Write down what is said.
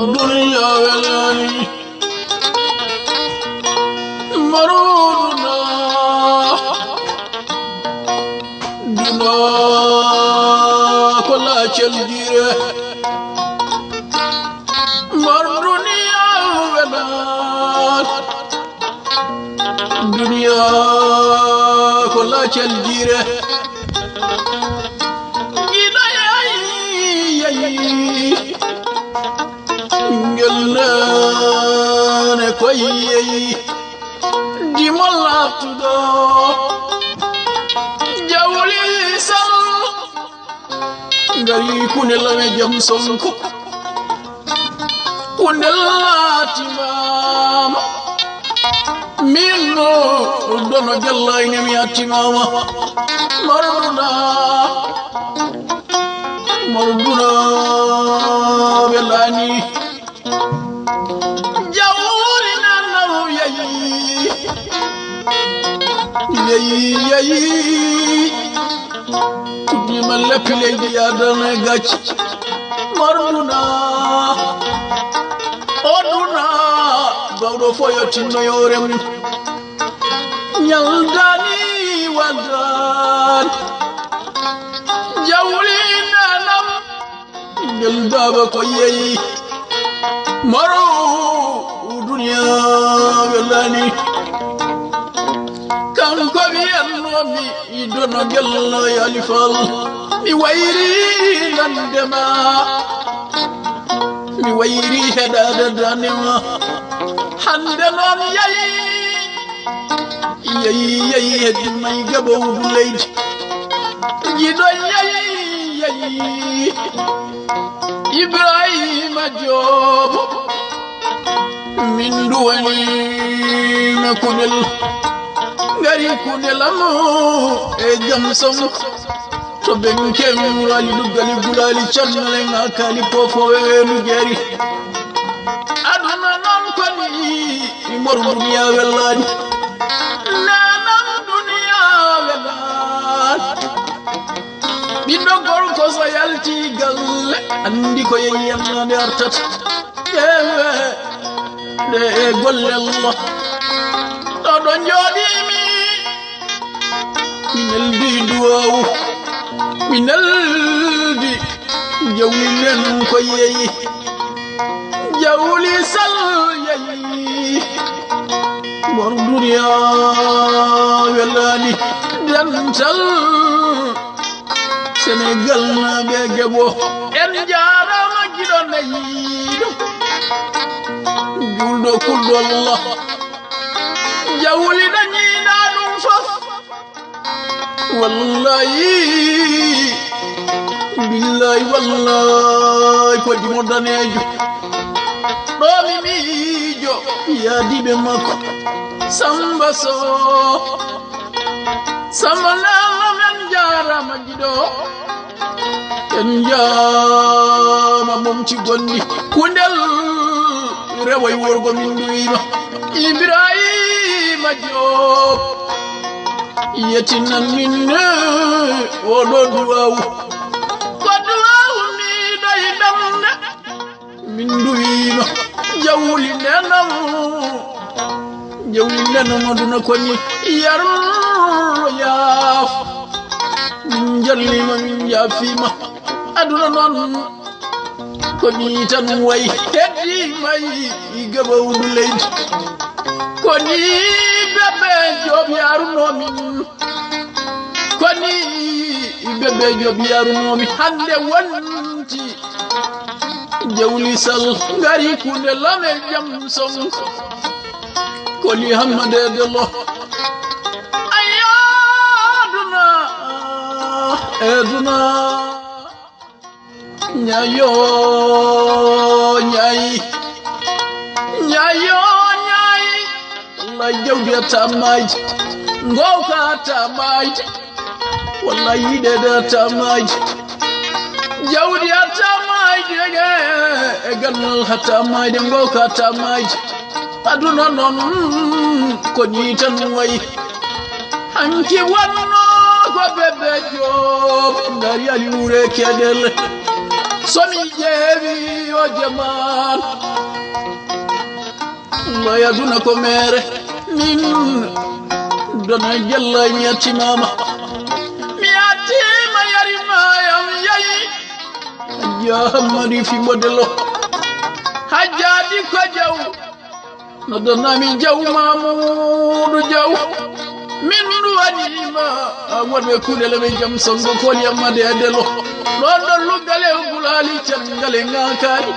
dunya welani maruna dina kola cheldire mar dunya welani dunya kola cheldire gelane koyi di malatudo jawli sal ngari kunela me jam sonko kunela timam minno dono jallay ne mi atimama marduna belani jawli nanaw yayi di malakle di adana gach marduna oduna bawdo foyoti no yorem nyaldani wadan jawli nanam gel baba ko yeyi maro dunya belani kan ko bi annomi idono gello yalifal mi wayri landema mi wayri hedada danema hande non yayi heddi may gabo buleydi jido yayi Ibrahim Job min duwani na kunel ngari kunelamu e jamsom to benkem wali dugali gulali chamale ngakali pofo welu jeri aduna non koni mor dunya welani nanam dunya welani bindo gol ko so yalti galle andi ko yeyamna de artat de golle Allah do do jodi minel di duwaw minel di jawli len ko yeyi jawli sal yeyi bor dunya welani dental Senegal na begebo en jarama gido nayido juldo kuldo Allah jawli dañi na dum fof wallahi billahi wallahi ko di modanejo do mi mijo ya dibe makko samba so samba na men jarama gido en jaama mom ci gonni kundel reway worgo min duima Ibrahim Job yetinan minne o do duwaw ko duwaw mi doy damna min duima jawli nenam aduna ko ni yar yaaf min jallima min jafima aduna non ko ni tan way heddi may gabawdu leydi ko ni bebe Job yaruno min ko ni bebe Job yaruno mi hande wonti jawli sal ngari kunde lame jam son ko li hamade dello eduna nyayo nyai la jawdi tamaj ngoka tamaj wallahi de tamaj jawdi tamaj e ganal hatamaj ngoka tamaj aduna non ko ni tan way hanki wanno ko bebe Job ngari ali wure kedel somi jeewi o jaman ma yaduna ko mere min dona jalla ñattimama mi attima yarimayam yayi jammadi fi modelo hajjadi ko jaw no donami jaw mamudu jaw min duwanima wonɓe kuɗele ɓe jam songo koli yammade e delo ɗon ɗon luggale gulali cangale ngakani